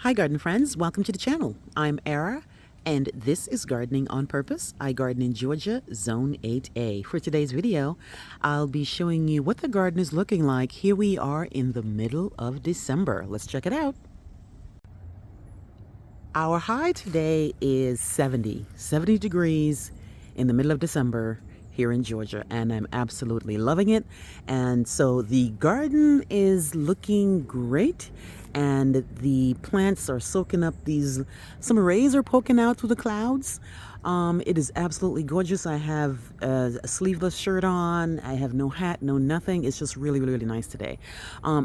Hi garden friends, welcome to the channel. I'm Era and this is Gardening on Purpose. I garden in Georgia, Zone 8A. For today's video, I'll be showing you what the garden is looking like. Here we are in the middle of December. Let's check it out. Our high today is 70 degrees in the middle of December here in Georgia, and I'm absolutely loving it. And so the garden is looking great, and the plants are soaking up some rays are poking out through the clouds. It is absolutely gorgeous. I have a sleeveless shirt on. I have no hat, no nothing. It's just really, really, really nice today.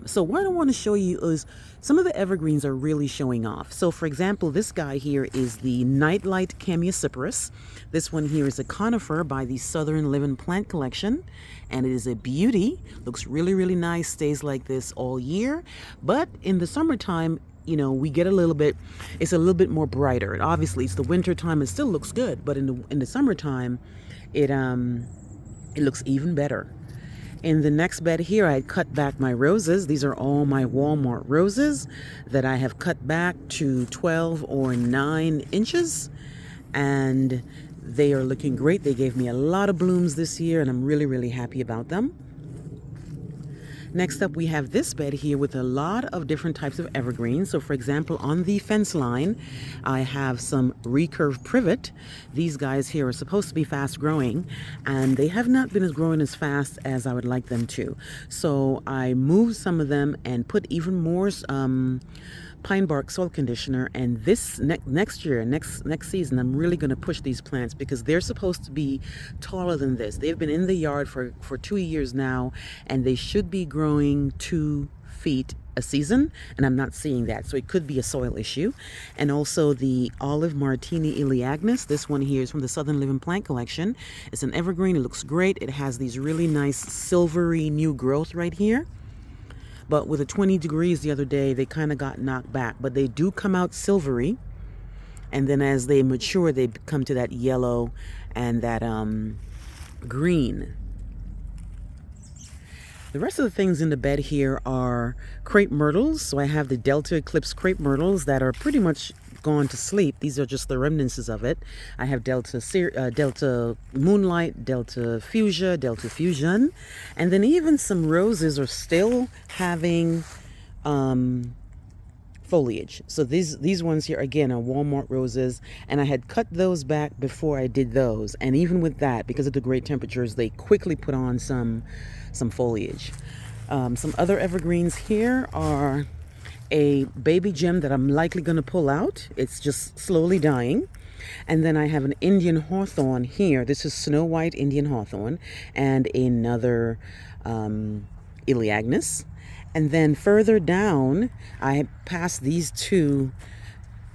So what I want to show you is some of the evergreens are really showing off. So for example, this guy here is the Nightlight Camuciferous. This one here is a conifer by the Southern Living Plant Collection, and it is a beauty. Looks really, really nice. Stays like this all year. But in the summertime, we get it's a little bit more brighter. And obviously it's the winter time, it still looks good, but in the summertime, it looks even better. In the next bed here, I cut back my roses. These are all my Walmart roses that I have cut back to 12 or 9 inches, and they are looking great. They gave me a lot of blooms this year, and I'm really, really happy about them. Next up, we have this bed here with a lot of different types of evergreens. So for example, on the fence line, I have some recurve privet. These guys here are supposed to be fast growing, and they have not been growing as fast as I would like them to. So I moved some of them and put even more pine bark soil conditioner, and this next season I'm really going to push these plants because they're supposed to be taller than this. They've been in the yard for 2 years now, and they should be growing 2 feet a season, and I'm not seeing that, so it could be a soil issue. And also the Olive Martini Elaeagnus. This one here is from the Southern Living Plant Collection. It's an evergreen. It looks great. It has these really nice silvery new growth right here. But with the 20 degrees the other day, they kind of got knocked back. But they do come out silvery. And then as they mature, they come to that yellow and that green. The rest of the things in the bed here are crepe myrtles. So I have the Delta Eclipse crepe myrtles that are pretty much gone to sleep. These are just the remnants of it. I have Delta Moonlight, Delta Fuchsia, Delta Fusion, and then even some roses are still having foliage. So these ones here again are Walmart roses, and I had cut those back before I did those, and even with that, because of the great temperatures, they quickly put on some foliage. Some other evergreens here are a baby gem that I'm likely going to pull out. It's just slowly dying. And then I have an Indian hawthorn here. This is Snow White Indian hawthorn, and another Elaeagnus. And then further down, I passed these 2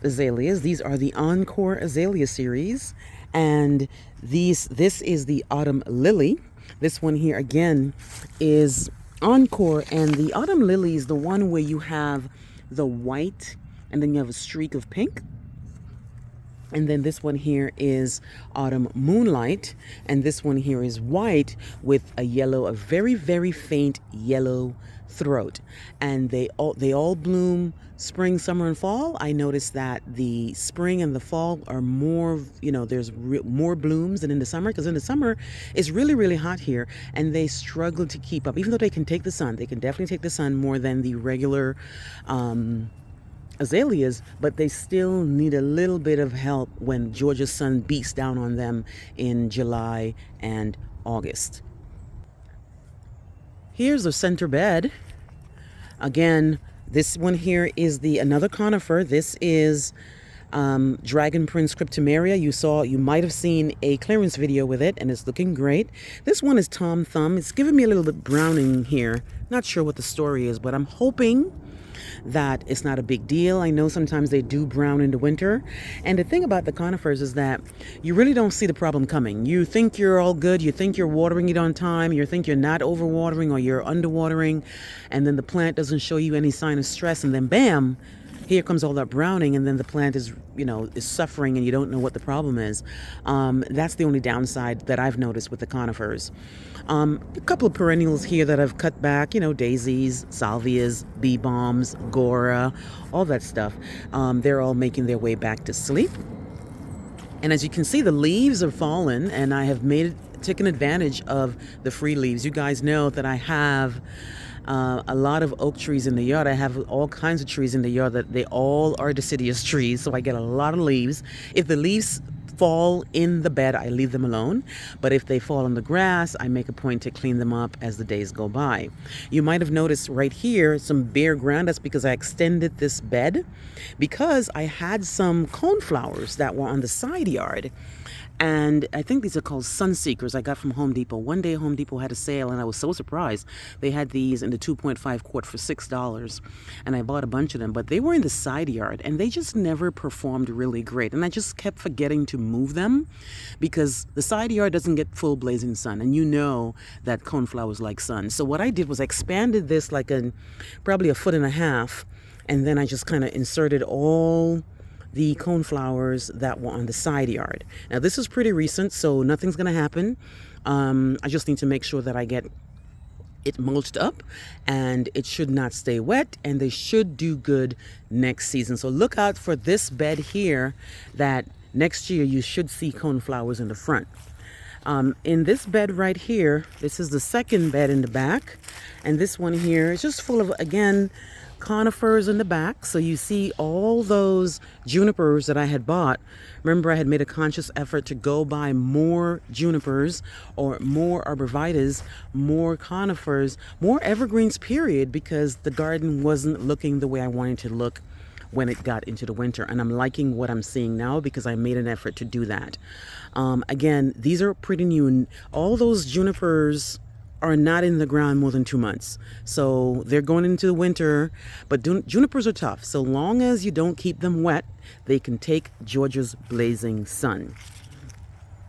azaleas. These are the Encore Azalea series, and this is the Autumn Lily. This one here again is Encore, and the Autumn Lily is the one where you have the white and then you have a streak of pink. And then this one here is Autumn Moonlight, and this one here is white with a very, very faint yellow throat. And they all bloom spring, summer, and fall. I noticed that the spring and the fall are more, there's more blooms than in the summer, because in the summer it's really, really hot here, and they struggle to keep up. Even though they can take the sun, they can definitely take the sun more than the regular azaleas, but they still need a little bit of help when Georgia's sun beats down on them in July and August. Here's a center bed. Again, this one here is another conifer. This is Dragon Prince Cryptomeria. You might have seen a clearance video with it, and it's looking great. This one is Tom Thumb. It's giving me a little bit browning here. Not sure what the story is, but I'm hoping that it's not a big deal. I know sometimes they do brown in the winter. And the thing about the conifers is that you really don't see the problem coming. You think you're all good. You think you're watering it on time. You think you're not overwatering or you're underwatering. And then the plant doesn't show you any sign of stress. And then bam, here comes all that browning, and then the plant is, is suffering, and you don't know what the problem is. That's the only downside that I've noticed with the conifers. A couple of perennials here that I've cut back, daisies, salvias, bee balms, gora, all that stuff. They're all making their way back to sleep. And as you can see, the leaves have fallen, and I have taken advantage of the free leaves. You guys know that I have a lot of oak trees in the yard. I have all kinds of trees in the yard that they all are deciduous trees, so I get a lot of leaves. If the leaves fall in the bed, I leave them alone. But if they fall on the grass, I make a point to clean them up as the days go by. You might have noticed right here some bare ground. That's because I extended this bed because I had some coneflowers that were on the side yard. And I think these are called sun seekers I got from Home Depot. One day Home Depot had a sale, and I was so surprised. They had these in the 2.5 quart for $6, and I bought a bunch of them. But they were in the side yard, and they just never performed really great. And I just kept forgetting to move them because the side yard doesn't get full blazing sun, and you know that coneflowers like sun. So what I did was I expanded this like probably a foot and a half, and then I just kind of inserted all the coneflowers that were on the side yard. Now this is pretty recent, so nothing's gonna happen. I just need to make sure that I get it mulched up, and it should not stay wet, and they should do good next season. So look out for this bed here, that next year you should see coneflowers in the front. In this bed right here, this is the second bed in the back, and this one here is just full of, again, conifers in the back. So you see all those junipers that I had bought. Remember, I had made a conscious effort to go buy more junipers or more arborvitaes, more conifers, more evergreens, period, because the garden wasn't looking the way I wanted to look when it got into the winter. And I'm liking what I'm seeing now because I made an effort to do that. Again, these are pretty new. All those junipers are not in the ground more than 2 months. So they're going into the winter, but junipers are tough. So long as you don't keep them wet, they can take Georgia's blazing sun.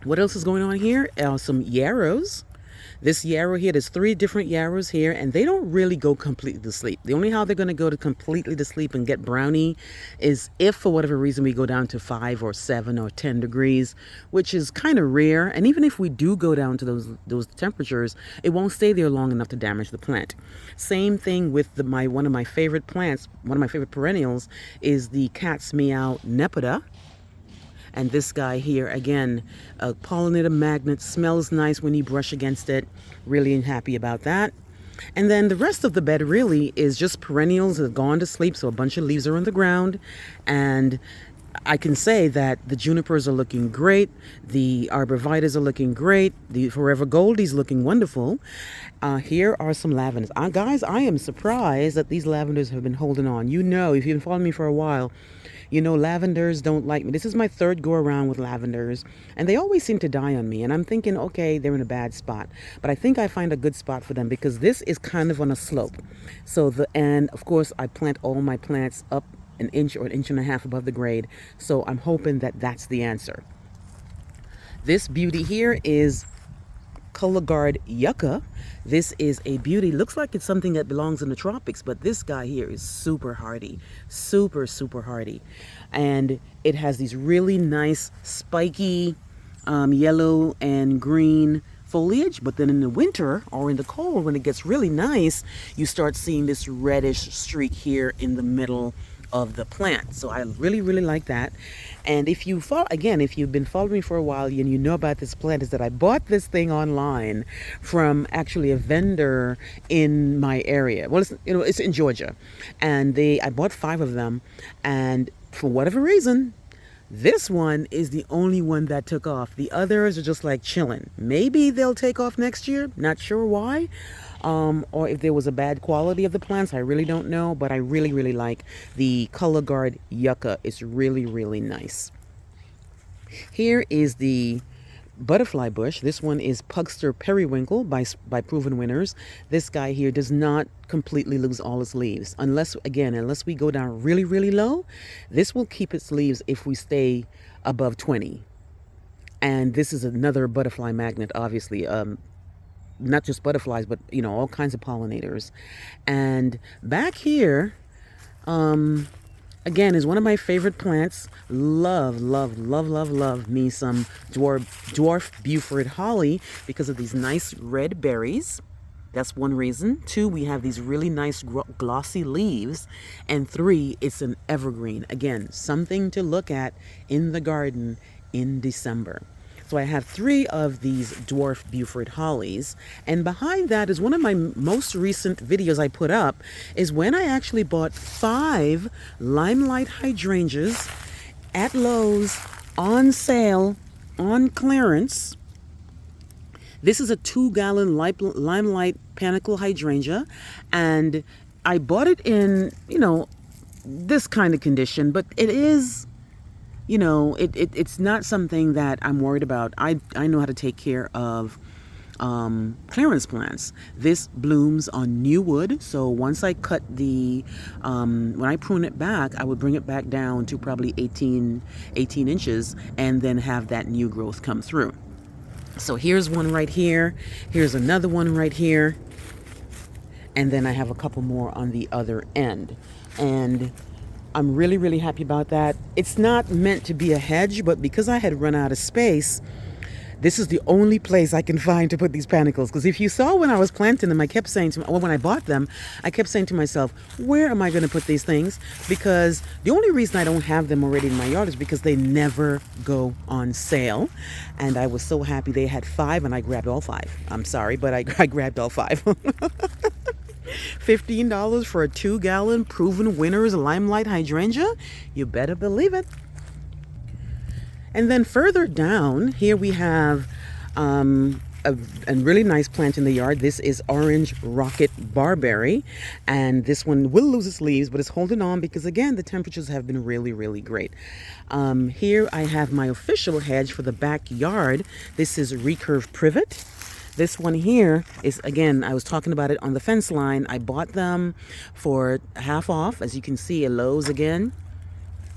What else is going on here? Some yarrows. This yarrow here, there's 3 different yarrows here, and they don't really go completely to sleep. The only how they're going to go to completely to sleep and get brownie is if for whatever reason we go down to 5 or 7 or 10 degrees, which is kind of rare. And even if we do go down to those temperatures, it won't stay there long enough to damage the plant. Same thing with one of my favorite plants, one of my favorite perennials is the cat's meow nepeta. And this guy here, again, a pollinator magnet, smells nice when you brush against it. Really happy about that. And then the rest of the bed really is just perennials that have gone to sleep, so a bunch of leaves are on the ground. And I can say that the junipers are looking great, the arborvitaes are looking great, the forever goldie's looking wonderful. Here are some lavenders. Guys, I am surprised that these lavenders have been holding on. You know, if you've been following me for a while, you know lavenders don't like me. This is my 3rd go around with lavenders, and they always seem to die on me. And I'm thinking, okay, they're in a bad spot. But I think I find a good spot for them because this is kind of on a slope. And of course, I plant all my plants up an inch or an inch and a half above the grade. So I'm hoping that that's the answer. This beauty here is color guard yucca. This is a beauty. Looks like it's something that belongs in the tropics, but this guy here is super hardy, super hardy. And it has these really nice spiky yellow and green foliage, but then in the winter or in the cold, when it gets really nice, you start seeing this reddish streak here in the middle of the plant. So I really like that. And if you've been following me for a while and you know about this plant, is that I bought this thing online from actually a vendor in my area. Well, it's in Georgia, and I bought 5 of them, and for whatever reason, this one is the only one that took off. The others are just like chilling. Maybe they'll take off next year. Not sure why. Or if there was a bad quality of the plants, I really don't know. But I really like the color guard yucca. It's really nice. Here is the butterfly bush. This one is Pugster Periwinkle by Proven Winners. This guy here does not completely lose all its leaves unless we go down really low. This will keep its leaves if we stay above 20. And this is another butterfly magnet, obviously. Not just butterflies, but all kinds of pollinators. And back here, again, is one of my favorite plants. Love, love, love, love, love me some dwarf Buford holly because of these nice red berries. That's one reason. Two, we have these really nice glossy leaves. And three, it's an evergreen. Again, something to look at in the garden in December. So I have three of these dwarf Buford hollies. And behind that is one of my most recent videos I put up is when I actually bought 5 limelight hydrangeas at Lowe's on sale, on clearance. This is a 2-gallon limelight panicle hydrangea, and I bought it in, this kind of condition, but it is, it's not something that I'm worried about. I know how to take care of clearance plants. This blooms on new wood, so once I cut when I prune it back, I would bring it back down to probably 18 inches and then have that new growth come through. So here's one right here. Here's another one right here. And then I have a couple more on the other end. And I'm really, really happy about that. It's not meant to be a hedge, but because I had run out of space, this is the only place I can find to put these panicles. Because if you saw when I was planting them, I kept saying when I bought them, I kept saying to myself, where am I going to put these things? Because the only reason I don't have them already in my yard is because they never go on sale. And I was so happy they had 5 and I grabbed all 5. I'm sorry, but I grabbed all 5. $15 for a 2-gallon proven winners limelight hydrangea? You better believe it. And then further down, here we have a really nice plant in the yard. This is orange rocket barberry. And this one will lose its leaves, but it's holding on because, again, the temperatures have been really, really great. Here I have my official hedge for the backyard. This is recurve privet. This one here is, again, I was talking about it on the fence line. I bought them for half off, as you can see, at Lowe's again.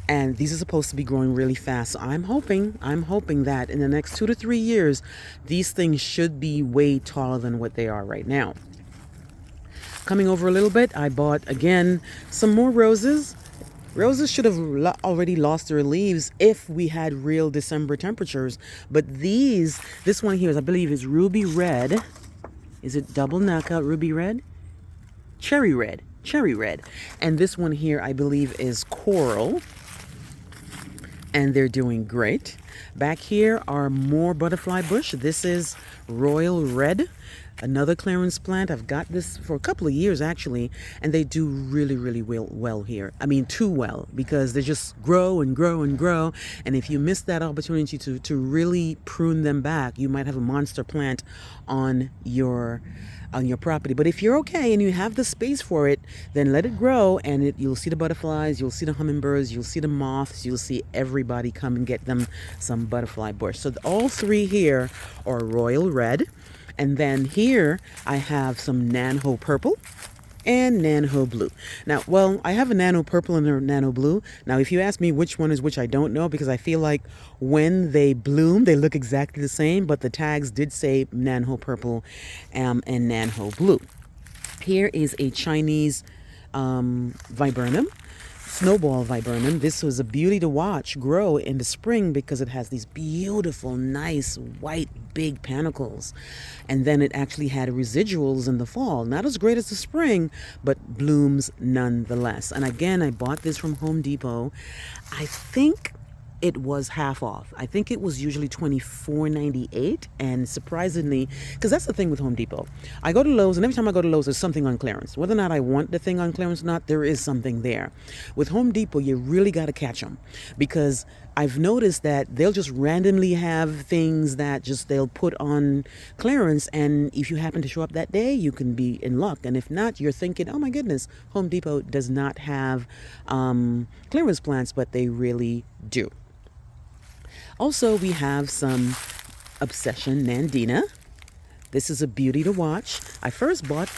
And these are supposed to be growing really fast. So I'm hoping that in the next 2 to 3 years, these things should be way taller than what they are right now. Coming over a little bit, I bought, again, some more roses. Roses should have already lost their leaves if we had real December temperatures. But this one here, I believe, is ruby red. Is it double knockout ruby red? Cherry red. And this one here, I believe, is coral. And they're doing great. Back here are more butterfly bush. This is royal red, another clearance plant. I've got this for a couple of years actually, and they do really, really well here. I mean, too well, because they just grow and grow and grow. And if you miss that opportunity to really prune them back, you might have a monster plant on your property. But if you're okay and you have the space for it, then let it grow, and you'll see the butterflies, you'll see the hummingbirds, you'll see the moths, you'll see everybody come and get them some butterfly bush. So all 3 here are royal red. And then here I have some nano purple and nano blue. Now, well, I have a nano purple and a nano blue. Now, if you ask me which one is which, I don't know, because I feel like when they bloom, they look exactly the same, but the tags did say nano purple and nano blue. Here is a Chinese viburnum, snowball viburnum. This was a beauty to watch grow in the spring because it has these beautiful, nice, white, big panicles. And then it actually had residuals in the fall. Not as great as the spring, but blooms nonetheless. And again, I bought this from Home Depot. I think it was half off. I think it was usually $24.98, and surprisingly, because that's the thing with Home Depot, I go to Lowe's, and every time I go to Lowe's, there's something on clearance. Whether or not I want the thing on clearance or not, there is something there. With Home Depot, you really got to catch them, because I've noticed that they'll just randomly have things that they'll put on clearance, and if you happen to show up that day, you can be in luck. And if not, you're thinking, oh my goodness, Home Depot does not have clearance plants, but they really do. Also, we have some Obsession Nandina. This is a beauty to watch. I first got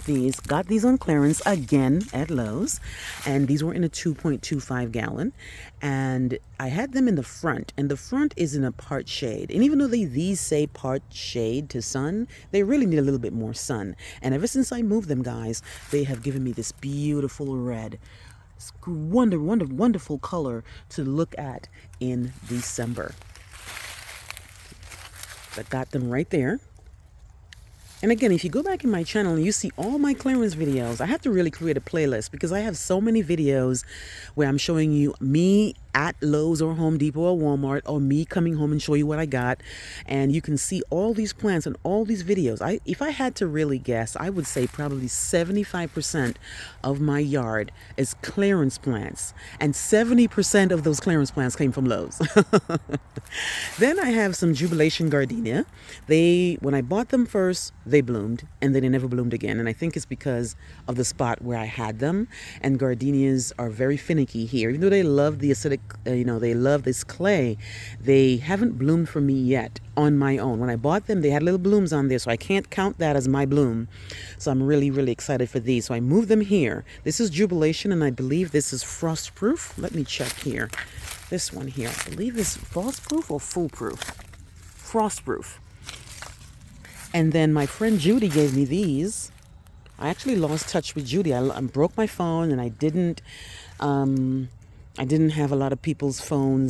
these on clearance again at Lowe's, and these were in a 2.25 gallon, and I had them in the front, and the front is in a part shade. And even though these say part shade to sun, they really need a little bit more sun. And ever since I moved them, guys, they have given me this beautiful red. It's wonderful color to look at in December. I got them right there. And again, if you go back in my channel and you see all my clearance videos, I have to really create a playlist because I have so many videos where I'm showing you me at Lowe's or Home Depot or Walmart, or me coming home and show you what I got. And you can see all these plants and all these videos. If I had to really guess, I would say probably 75% of my yard is clearance plants. And 70% of those clearance plants came from Lowe's. Then I have some Jubilation gardenia. When I bought them first, they bloomed and then they never bloomed again. And I think it's because of the spot where I had them. And gardenias are very finicky here. Even though they love the acidic, they love this clay, they haven't bloomed for me yet on my own. When I bought them, they had little blooms on there, so I can't count that as my bloom. So I'm really excited for these. So I moved them here. This is Jubilation, and I believe this is frost-proof. Let me check here. This one here, I believe is frost-proof or foolproof? Frost-proof. And then my friend Judy gave me these. I actually lost touch with Judy. I broke my phone, and I didn't have a lot of people's phone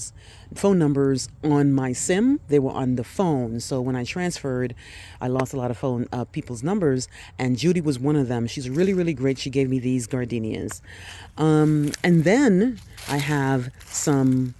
numbers on my SIM. They were on the phone. So when I transferred, I lost a lot of people's numbers, and Judy was one of them. She's really great. She gave me these gardenias. And then I have some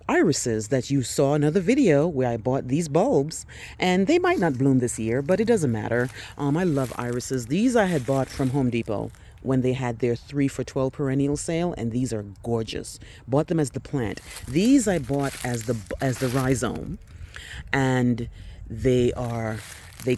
irises that you saw another video where I bought these bulbs, and they might not bloom this year, but it doesn't matter. I love irises. These I had bought from Home Depot when they had their 3 for $12 perennial sale, and these are gorgeous. Bought them as the plant. These I bought as the rhizome, and they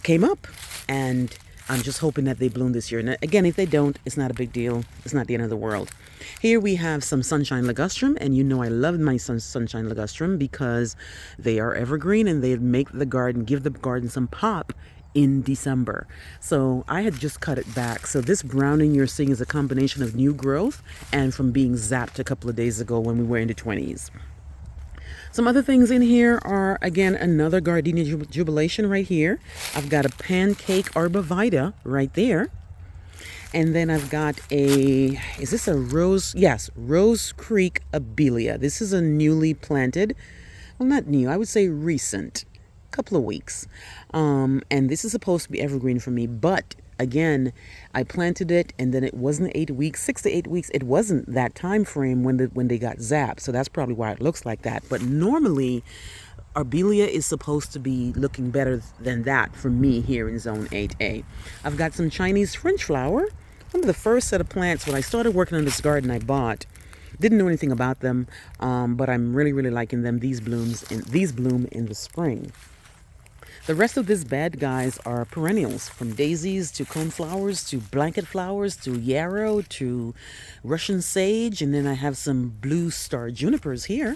came up, and I'm just hoping that they bloom this year. And again, if they don't, it's not a big deal. It's not the end of the world. Here we have some sunshine ligustrum, and you know I love my sunshine ligustrum because they are evergreen and they give the garden some pop in December. So I had just cut it back. So this browning you're seeing is a combination of new growth and from being zapped a couple of days ago when we were in the 20s. Some other things in here are, again, another gardenia jubilation right here. I've got a pancake arborvitae right there. And then I've got is this a rose? Yes, Rose Creek abelia. This is a newly planted, well, not new, I would say recent, couple of weeks. And this is supposed to be evergreen for me, but again, I planted it and then it wasn't 8 weeks, 6 to 8 weeks. It wasn't that time frame when they got zapped. So that's probably why it looks like that. But normally, Arbelia is supposed to be looking better than that for me here in Zone 8A. I've got some Chinese French flower. One of the first set of plants when I started working on this garden I bought. Didn't know anything about them, but I'm really liking them. These bloom in the spring. The rest of this bed, guys, are perennials, from daisies to coneflowers to blanket flowers to yarrow to Russian sage, and then I have some blue star junipers here.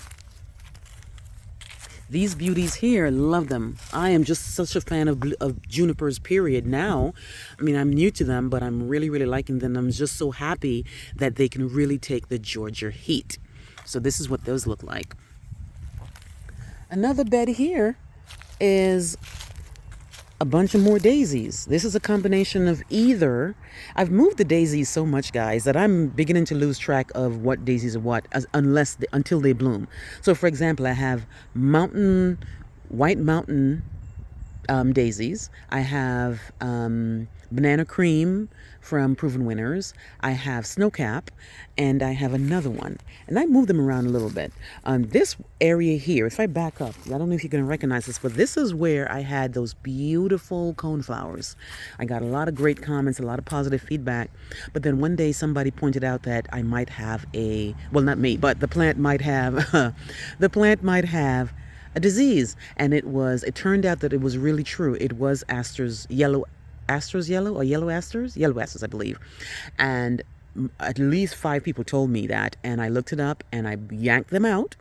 These beauties here, love them. I am just such a fan of junipers, period, now. I mean, I'm new to them, but I'm really liking them. I'm just so happy that they can really take the Georgia heat. So this is what those look like. Another bed here is a bunch of more daisies. This is a combination of I've moved the daisies so much, guys, that I'm beginning to lose track of what daisies are what, until they bloom. So for example, I have white mountain daisies. I have banana cream from Proven Winners. I have snowcap, and I have another one. And I move them around a little bit. This area here, if I back up, I don't know if you're going to recognize this, but this is where I had those beautiful coneflowers. I got a lot of great comments, a lot of positive feedback. But then one day somebody pointed out that I might have well, not me, but the plant might have, a disease. And it turned out that it was really true. It was yellow asters, I believe. And at least 5 people told me that, and I looked it up and I yanked them out,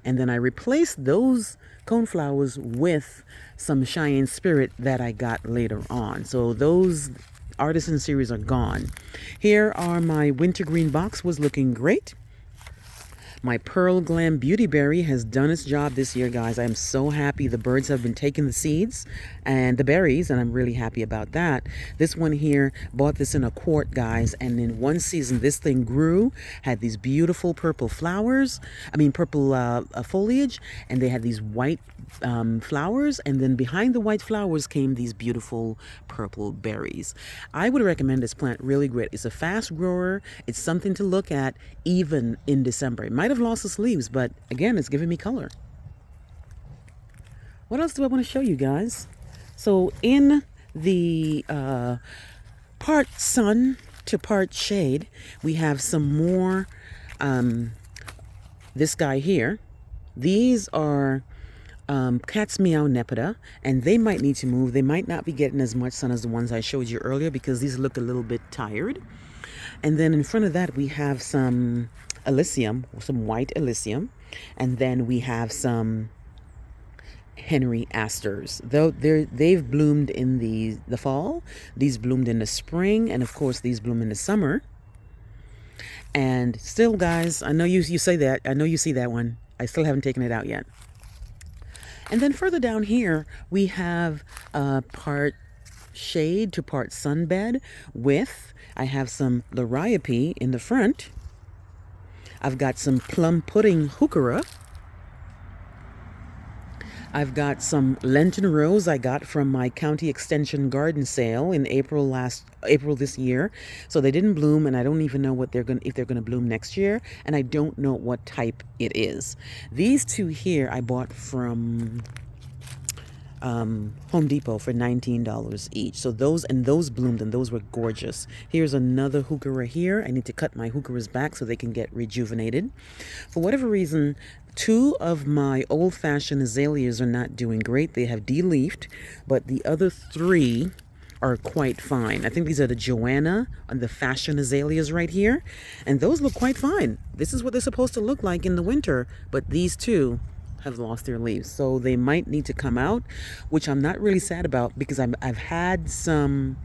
and then I replaced those coneflowers with some Cheyenne Spirit that I got later on. So those artisan series are gone. Here are my wintergreen box, was looking great. My Pearl Glam Beauty Berry has done its job this year, guys. I am so happy. The birds have been taking the seeds and the berries, and I'm really happy about that. This one here, bought this in a quart, guys, and in one season this thing grew, had these beautiful purple flowers, purple foliage, and they had these white flowers, and then behind the white flowers came these beautiful purple berries. I would recommend this plant, really great. It's a fast grower. It's something to look at even in December. It might have lost its leaves, but again, it's giving me color. What else do I want to show you guys? So in the part sun to part shade, we have some more, this guy here. These are cat's meow nepeta, and they might need to move. They might not be getting as much sun as the ones I showed you earlier because these look a little bit tired. And then in front of that we have some Elysium, some white Elysium, and then we have some Henry Asters. Though they've bloomed in the fall, these bloomed in the spring, and of course these bloom in the summer. And still, guys, I know you say that. I know you see that one. I still haven't taken it out yet. And then further down here, we have part shade to part sunbed with, I have some Liriope in the front. I've got some plum pudding heuchera. I've got some Lenten rose I got from my county extension garden sale in April this year. So they didn't bloom, and I don't even know if they're gonna bloom next year, and I don't know what type it is. These two here I bought from Home Depot for $19 each. So those bloomed, and those were gorgeous. Here's another heuchera here. I need to cut my heucheras back so they can get rejuvenated. For whatever reason, two of my old-fashioned azaleas are not doing great. They have de-leafed, but the other three are quite fine. I think these are the Joanna and the fashion azaleas right here, and those look quite fine. This is what they're supposed to look like in the winter, but these two have lost their leaves, so they might need to come out, which I'm not really sad about because I've had some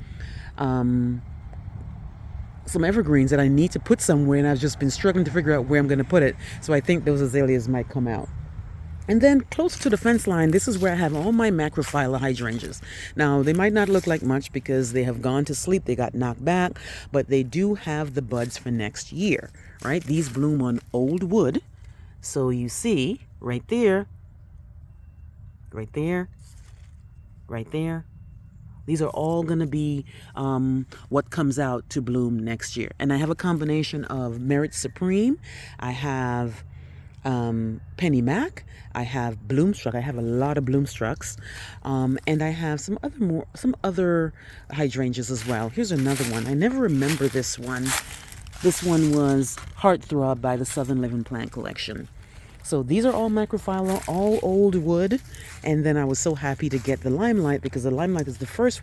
evergreens that I need to put somewhere, and I've just been struggling to figure out where I'm going to put it. So I think those azaleas might come out. And then close to the fence line, this is where I have all my macrophylla hydrangeas. Now, they might not look like much because they have gone to sleep, they got knocked back, but they do have the buds for next year, right? These bloom on old wood. So you see right there, right there, right there. These are all going to be what comes out to bloom next year. And I have a combination of Merit Supreme. I have Penny Mac. I have Bloomstruck. I have a lot of Bloomstrucks. And I have some other hydrangeas as well. Here's another one. I never remember this one. This one was Heartthrob by the Southern Living Plant Collection. So these are all macrophylla, all old wood. And then I was so happy to get the Limelight because the Limelight is the first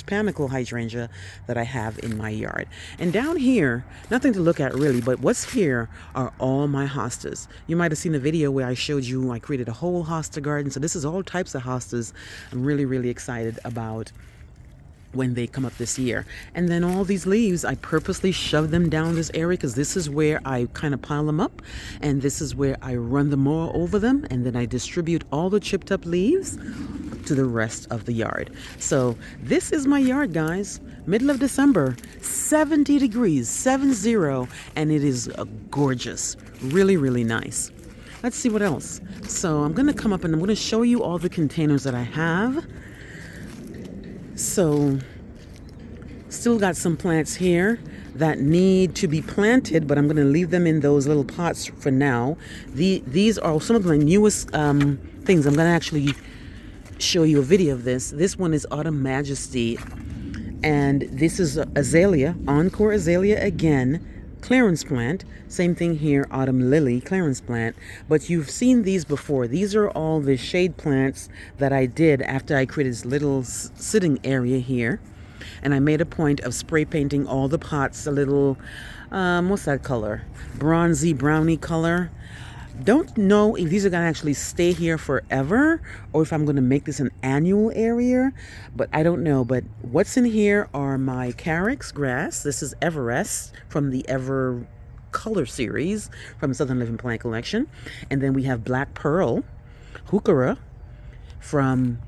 panicle hydrangea that I have in my yard. And down here, nothing to look at really, but what's here are all my hostas. You might have seen a video where I showed you I created a whole hosta garden. So this is all types of hostas. I'm really, really excited about when they come up this year. And then all these leaves, I purposely shove them down this area because this is where I kind of pile them up, and this is where I run the mower over them, and then I distribute all the chipped up leaves to the rest of the yard. So this is my yard, guys. Middle of December, 70 degrees, 70, and it is gorgeous. Really, really nice. Let's see what else. So I'm going to come up and I'm going to show you all the containers that I have. So, still got some plants here that need to be planted, but I'm going to leave them in those little pots for now. These are some of my newest things. I'm going to actually show you a video of this. This one is Autumn Majesty, and this is Azalea, Encore Azalea again, clearance plant. Same thing here, Autumn Lily, clearance plant. But you've seen these before. These are all the shade plants that I did after I created this little sitting area here. And I made a point of spray painting all the pots a little, what's that color? Bronzy, browny color. Don't know if these are going to actually stay here forever or if I'm going to make this an annual area, but I don't know. But what's in here are my Carex grass. This is Everest from the color series from Southern Living Plant Collection. And then we have Black Pearl Heuchera from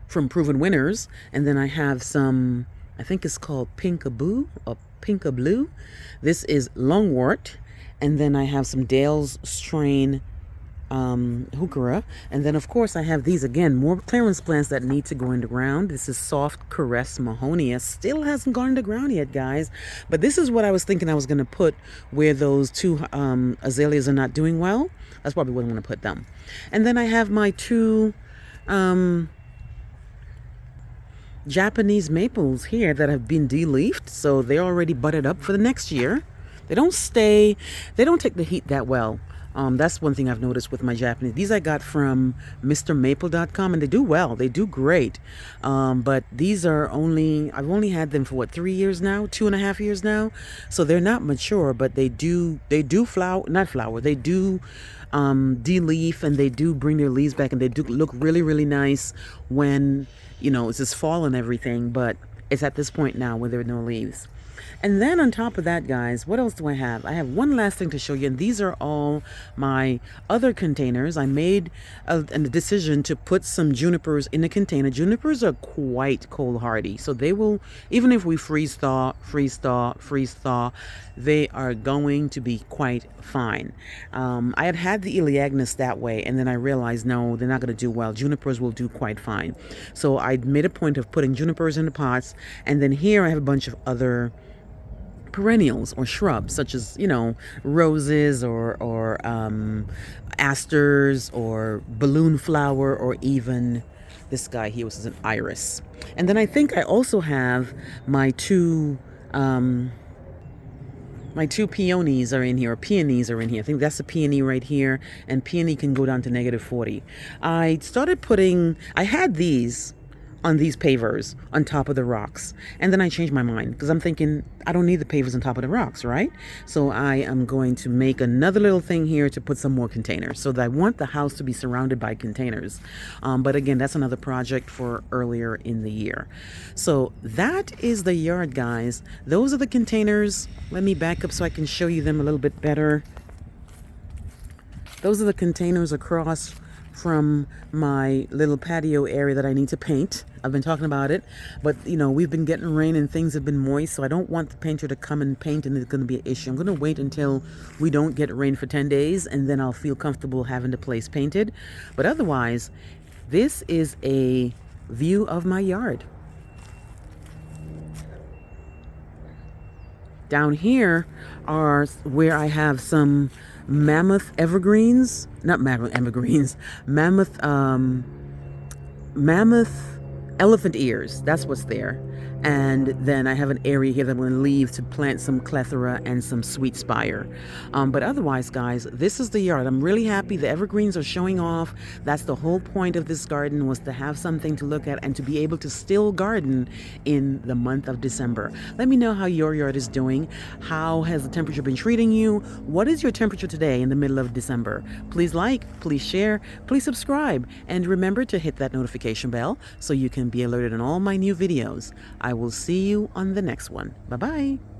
Proven Winners. And then I have some, I think it's called Pinkaboo or Pinkaboo. This is Lungwort. And then I have some Dale's Strain Heuchera. And then of course I have these again, more clearance plants that need to go into ground. This is Soft Caress Mahonia. Still hasn't gone into ground yet, guys. But this is what I was thinking I was going to put where those two azaleas are not doing well. That's probably where I'm going to put them. And then I have my two Japanese maples here that have been de-leafed, so they're already budded up for the next year. They don't take the heat that well. That's one thing I've noticed with my Japanese. These I got from MrMaple.com, and they do well. They do great. But these are I've only had them for what, 3 years now, 2.5 years now. So they're not mature, but they do flower, not flower. They do de-leaf, and they do bring their leaves back, and they do look really, really nice when, it's just fall and everything, but it's at this point now where there are no leaves. And then on top of that, guys, what else do I have? I have one last thing to show you, and these are all my other containers. I made a decision to put some junipers in a container. Junipers are quite cold hardy, so they will, even if we freeze thaw, they are going to be quite fine. I had the Elaeagnus that way, and then I realized, no, they're not going to do well. Junipers will do quite fine. So I made a point of putting junipers in the pots, and then here I have a bunch of other perennials or shrubs, such as roses or asters or balloon flower, or even this guy here, which is an iris. And then I think I also have my two peonies are in here, or peonies are in here. I think that's a peony right here, and peony can go down to -40. I had these on these pavers on top of the rocks, and then I changed my mind because I'm thinking I don't need the pavers on top of the rocks, right? So I am going to make another little thing here to put some more containers, so that I want the house to be surrounded by containers. But again, that's another project for earlier in the year. So that is the yard, guys. Those are the containers. Let me back up so I can show you them a little bit better. Those are the containers across from my little patio area that I need to paint. I've been talking about it, but we've been getting rain and things have been moist, so I don't want the painter to come and paint and it's going to be an issue. I'm going to wait until we don't get rain for 10 days, and then I'll feel comfortable having the place painted. But otherwise, this is a view of my yard. Down here are where I have some mammoth evergreens, not mammoth evergreens, mammoth elephant ears. That's what's there. And then I have an area here that I'm going to leave to plant some clethra and some sweet spire. But otherwise, guys, this is the yard. I'm really happy. The evergreens are showing off. That's the whole point of this garden, was to have something to look at and to be able to still garden in the month of December. Let me know how your yard is doing. How has the temperature been treating you? What is your temperature today in the middle of December? Please like, please share, please subscribe, and remember to hit that notification bell so you can be alerted on all my new videos. I will see you on the next one. Bye-bye.